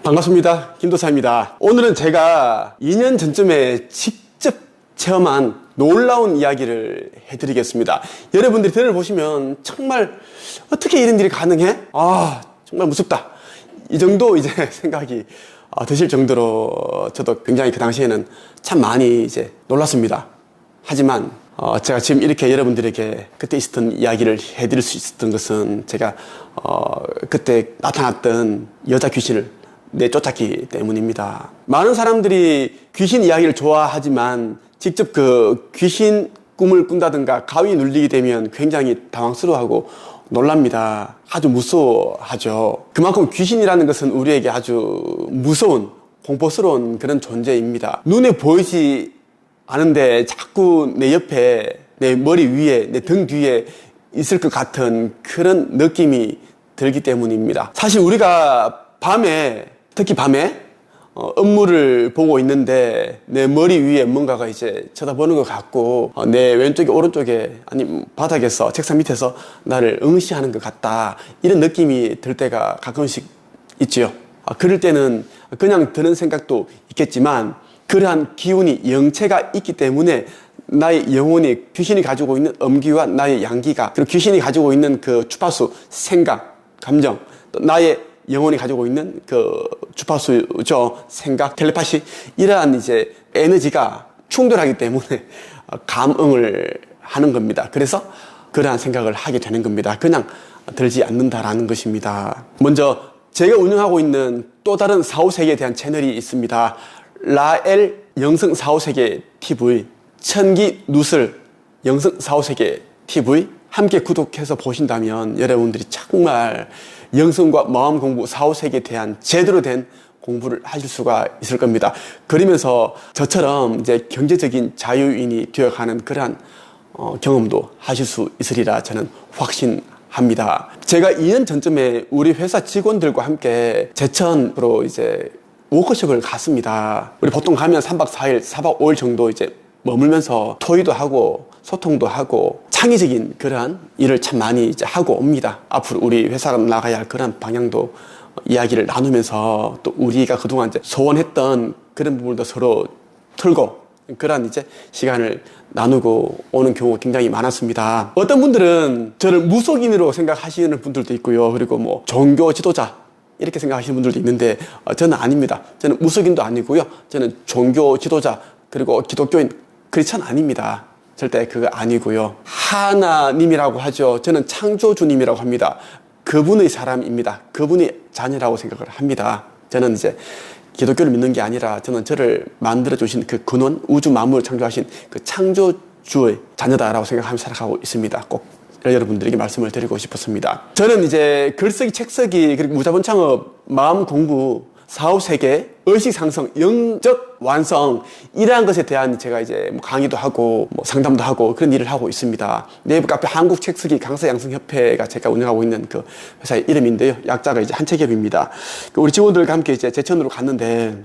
반갑습니다. 김도사입니다. 오늘은 제가 2년 전쯤에 직접 체험한 놀라운 이야기를 해드리겠습니다. 여러분들이 들어보시면 정말 어떻게 이런 일이 가능해? 정말 무섭다. 이 정도 이제 생각이 드실 정도로 저도 굉장히 그 당시에는 참 많이 이제 놀랐습니다. 하지만 제가 지금 이렇게 여러분들에게 그때 있었던 이야기를 해드릴 수 있었던 것은 제가 그때 나타났던 여자 귀신을 내쫓았기 때문입니다. 많은 사람들이 귀신 이야기를 좋아하지만 직접 그 귀신 꿈을 꾼다든가 가위 눌리게 되면 굉장히 당황스러워하고 놀랍니다. 아주 무서워하죠. 그만큼 귀신이라는 것은 우리에게 아주 무서운 공포스러운 그런 존재입니다. 눈에 보이지 않은데 자꾸 내 옆에, 내 머리 위에, 내 등 뒤에 있을 것 같은 그런 느낌이 들기 때문입니다. 사실 우리가 밤에, 특히 밤에 업무를 보고 있는데 내 머리 위에 뭔가가 이제 쳐다보는 것 같고 내 왼쪽에 오른쪽에 아니 바닥에서 책상 밑에서 나를 응시하는 것 같다, 이런 느낌이 들 때가 가끔씩 있지요. 그럴 때는 그냥 드는 생각도 있겠지만 그러한 기운이 영체가 있기 때문에 나의 영혼이, 귀신이 가지고 있는 음기와 나의 양기가, 그리고 귀신이 가지고 있는 그 주파수, 생각, 감정, 또 나의 영혼이 가지고 있는 그 주파수죠, 생각, 텔레파시, 이러한 이제 에너지가 충돌하기 때문에 감응을 하는 겁니다. 그래서 그러한 생각을 하게 되는 겁니다. 그냥 들지 않는다라는 것입니다. 먼저 제가 운영하고 있는 또 다른 사후세계에 대한 채널이 있습니다. 라엘 영성 사후세계 TV, 천기 누슬 영성 사후세계 TV 함께 구독해서 보신다면 여러분들이 정말 영성과 마음 공부, 사후세계에 대한 제대로 된 공부를 하실 수가 있을 겁니다. 그러면서 저처럼 이제 경제적인 자유인이 되어가는 그러한 경험도 하실 수 있으리라 저는 확신합니다. 제가 2년 전쯤에 우리 회사 직원들과 함께 제천으로 이제 워크숍을 갔습니다. 우리 보통 가면 3박 4일, 4박 5일 정도 이제 머물면서 토의도 하고 소통도 하고 창의적인 그러한 일을 참 많이 이제 하고 옵니다. 앞으로 우리 회사가 나가야 할 그런 방향도 이야기를 나누면서 또 우리가 그동안 이제 소원했던 그런 부분도 서로 털고 그런 이제 시간을 나누고 오는 경우가 굉장히 많았습니다. 어떤 분들은 저를 무속인으로 생각하시는 분들도 있고요. 그리고 뭐 종교 지도자 이렇게 생각하시는 분들도 있는데 저는 아닙니다. 저는 무속인도 아니고요. 저는 종교 지도자 그리고 기독교인 크리스찬 아닙니다. 절대 그거 아니고요. 하나님이라고 하죠. 저는 창조주님이라고 합니다. 그분의 사람입니다. 그분의 자녀라고 생각을 합니다. 저는 이제 기독교를 믿는 게 아니라 저는 저를 만들어주신 그 근원, 우주 만물을 창조하신 그 창조주의 자녀다라고 생각하면서 살아가고 있습니다. 꼭 여러분들에게 말씀을 드리고 싶었습니다. 저는 이제 글쓰기, 책쓰기, 그리고 무자본 창업, 마음 공부, 사후세계, 의식 상승, 영적 완성, 이러한 것에 대한 제가 이제 뭐 강의도 하고 뭐 상담도 하고 그런 일을 하고 있습니다. 네이버 카페 한국 책쓰기 강사 양성 협회가 제가 운영하고 있는 그 회사의 이름인데요. 약자가 이제 한책협입니다. 우리 직원들과 함께 이제 제천으로 갔는데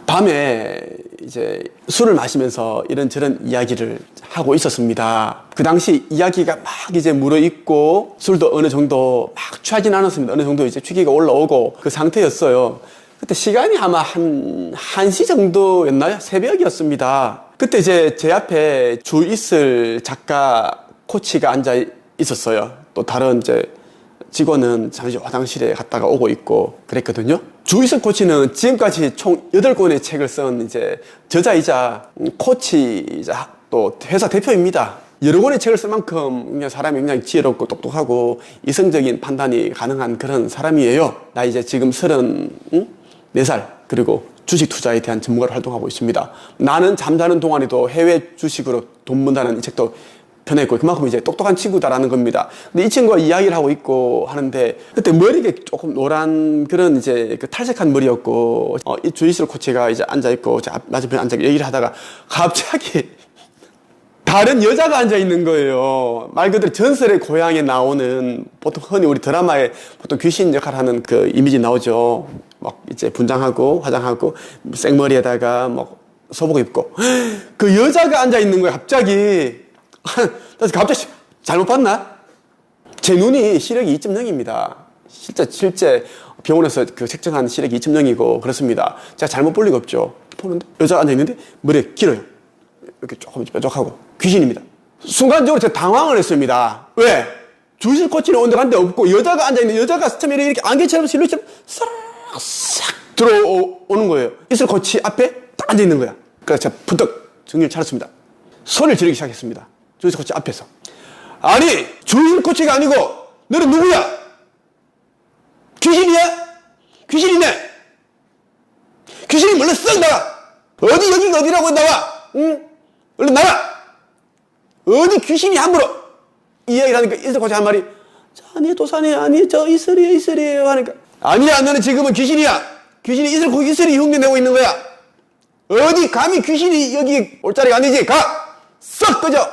밤에 이제 술을 마시면서 이런저런 이야기를 하고 있었습니다. 그 당시 이야기가 막 이제 무르익고 술도 어느 정도 막 취하진 않았습니다. 어느 정도 이제 취기가 올라오고 그 상태였어요. 그때 시간이 아마 한 1시 정도였나요? 새벽이었습니다. 그때 이제 제 앞에 주 있을 작가 코치가 앉아 있었어요. 또 다른 이제 직원은 잠시 화장실에 갔다가 오고 있고 그랬거든요. 주 있을 코치는 지금까지 총 8권의 책을 쓴 이제 저자이자 코치이자 또 회사 대표입니다. 여러 권의 책을 쓸 만큼 그냥 사람이 굉장히 지혜롭고 똑똑하고 이성적인 판단이 가능한 그런 사람이에요. 나 이제 지금 34살, 그리고 주식 투자에 대한 전문가로 활동하고 있습니다. 나는 잠자는 동안에도 해외 주식으로 돈 번다는 이 책도 펴냈고 그만큼 이제 똑똑한 친구다라는 겁니다. 근데 이 친구가 이야기를 하고 있고 하는데 그때 머리가 조금 노란 그런 이제 그 탈색한 머리였고 이 주이슬 코치가 이제 앉아있고 맞은편에 앉아 얘기를 하다가 갑자기 다른 여자가 앉아있는 거예요. 말 그대로 전설의 고향에 나오는, 보통 흔히 우리 드라마에 보통 귀신 역할 하는 그 이미지 나오죠. 막 이제 분장하고 화장하고 생머리에다가 막 소복 입고 그 여자가 앉아있는 거예요. 갑자기 잘못 봤나? 제 눈이 시력이 2.0입니다. 실제 병원에서 그 책정한 시력이 2.0이고 그렇습니다. 제가 잘못 볼 리가 없죠. 보는데 여자가 앉아있는데 머리가 길어요. 이렇게 조금 뾰족하고 귀신입니다. 순간적으로 제가 당황을 했습니다. 왜? 주실 코치는 온 데 간 데 없고 여자가 앉아있는 여자가 처음에 이렇게 안개처럼 실루엣처럼 싹 들어오는 거예요. 이슬 코치 앞에 딱 앉아있는 거야. 그래서 제가 부쩍 정신을 차렸습니다. 소리를 지르기 시작했습니다. 주실 코치 앞에서. 아니 주실 코치가 아니고 너는 누구야? 귀신이야? 귀신이네. 귀신이 몰래 썩 나와. 어디 여기가 어디라고 나와? 응? 얼른 나와. 어디 귀신이 함부로 이 이야기를 하니까 이슬 코치 한 말이 아니 도사님 아니 저 이슬이에요 하니까 아니야 너는 지금은 귀신이야. 귀신이 이슬이 흉내내고 있는 거야. 어디 감히 귀신이 여기 올 자리가 아니지. 가! 썩 꺼져.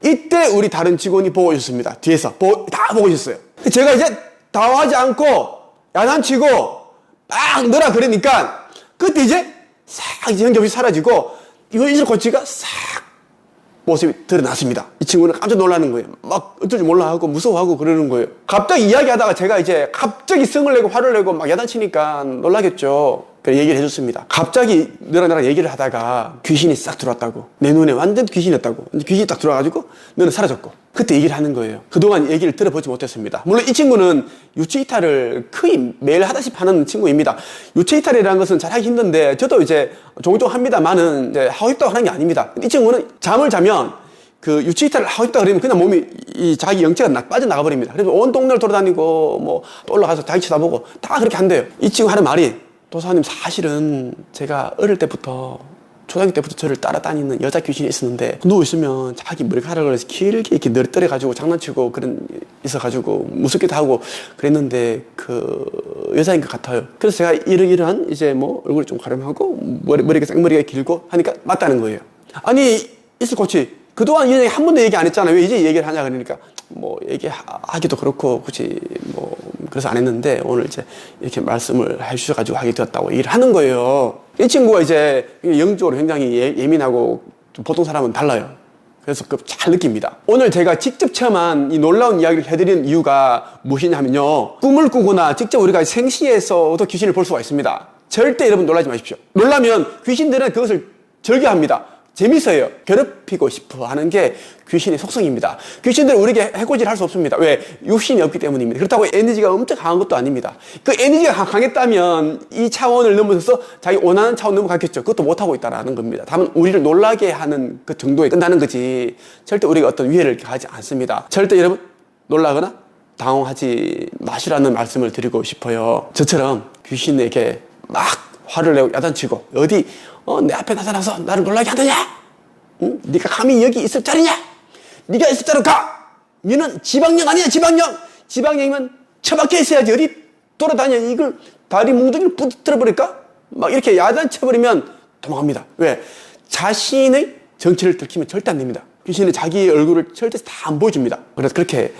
이때 우리 다른 직원이 보고 있었습니다. 뒤에서 다 보고 있었어요. 제가 이제 당황하지 않고 야단치고 막 넣으라 그러니까 그때 이제 싹 이제 형접이 사라지고 이슬 코치가 싹 모습이 드러났습니다. 이 친구는 깜짝 놀라는 거예요. 막 어쩔 줄 몰라 하고 무서워하고 그러는 거예요. 갑자기 이야기하다가 제가 이제 갑자기 성을 내고 화를 내고 막 야단치니까 놀라겠죠. 그래서 얘기를 해줬습니다. 갑자기 너랑 얘기를 하다가 귀신이 싹 들어왔다고. 내 눈에 완전 귀신이었다고. 귀신이 딱 들어와가지고 너는 사라졌고. 그때 얘기를 하는 거예요. 그동안 얘기를 들어보지 못했습니다. 물론 이 친구는 유체 이탈을 거의 매일 하다시피 하는 친구입니다. 유체 이탈이라는 것은 잘하기 힘든데 저도 이제 종종 합니다만은 이제 하고 싶다고 하는 게 아닙니다. 이 친구는 잠을 자면 그 유체 이탈을 하고 싶다 그러면 그냥 몸이 이 자기 영체가 빠져나가 버립니다. 그래서 온 동네를 돌아다니고 뭐 또 올라가서 자기 쳐다보고 다 그렇게 한대요. 이 친구 하는 말이 도사님 사실은 제가 어릴 때부터 초등학교 때부터 저를 따라다니는 여자 귀신이 있었는데 누워있으면 자기 머리카락을 길게 이렇게 늘어뜨려가지고 장난치고 그런 있어가지고 무섭기도 하고 그랬는데 그 여자인 것 같아요. 그래서 제가 이러한 이제 뭐 얼굴이 좀 가름하고 머리가 쌍머리가 길고 하니까 맞다는 거예요. 아니 이슬 코치 그동안 이 얘기 한 번도 얘기 안 했잖아. 왜 이제 얘기를 하냐 그러니까 뭐 얘기하기도 그렇고 굳이 뭐 그래서 안 했는데 오늘 이제 이렇게 말씀을 해주셔가지고 하게 되었다고 얘기를 하는 거예요. 이 친구가 이제 영적으로 굉장히 예민하고 보통 사람은 달라요. 그래서 그 잘 느낍니다. 오늘 제가 직접 체험한 이 놀라운 이야기를 해드리는 이유가 무엇이냐면요. 꿈을 꾸거나 직접 우리가 생시에서도 귀신을 볼 수가 있습니다. 절대 여러분 놀라지 마십시오. 놀라면 귀신들은 그것을 즐겨합니다. 재밌어요. 괴롭히고 싶어 하는 게 귀신의 속성입니다. 귀신들은 우리에게 해코지를 할 수 없습니다. 왜? 육신이 없기 때문입니다. 그렇다고 에너지가 엄청 강한 것도 아닙니다. 그 에너지가 강했다면 이 차원을 넘어서서 자기 원하는 차원 넘어갔겠죠. 그것도 못하고 있다는 겁니다. 다만 우리를 놀라게 하는 그 정도에 끝나는 거지 절대 우리가 어떤 위해를 가하지 않습니다. 절대 여러분 놀라거나 당황하지 마시라는 말씀을 드리고 싶어요. 저처럼 귀신에게 막 화를 내고 야단치고 어디 내 앞에 나타나서 나를 놀라게 하더냐? 응? 네가 감히 여기 있을 자리냐? 네가 있을 자로 가! 너는 지방령 아니야 지방령! 지방령이면 처박혀 있어야지 어디 돌아다녀. 이걸 다리 뭉둥이를 부러뜨려 버릴까? 막 이렇게 야단쳐버리면 도망갑니다. 왜? 자신의 정체를 들키면 절대 안 됩니다. 귀신은 자기 얼굴을 절대 다 안 보여줍니다. 그래서 그렇게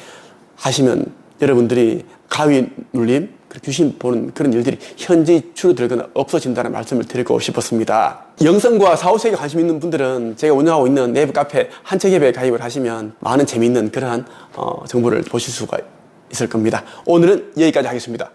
하시면 여러분들이 가위 눌림, 귀신 보는 그런 일들이 현저히 줄어들거나 없어진다는 말씀을 드리고 싶었습니다. 영성과 사후세계에 관심 있는 분들은 제가 운영하고 있는 네이버 카페 한책협회에 가입을 하시면 많은 재미있는 그러한 정보를 보실 수가 있을 겁니다. 오늘은 여기까지 하겠습니다.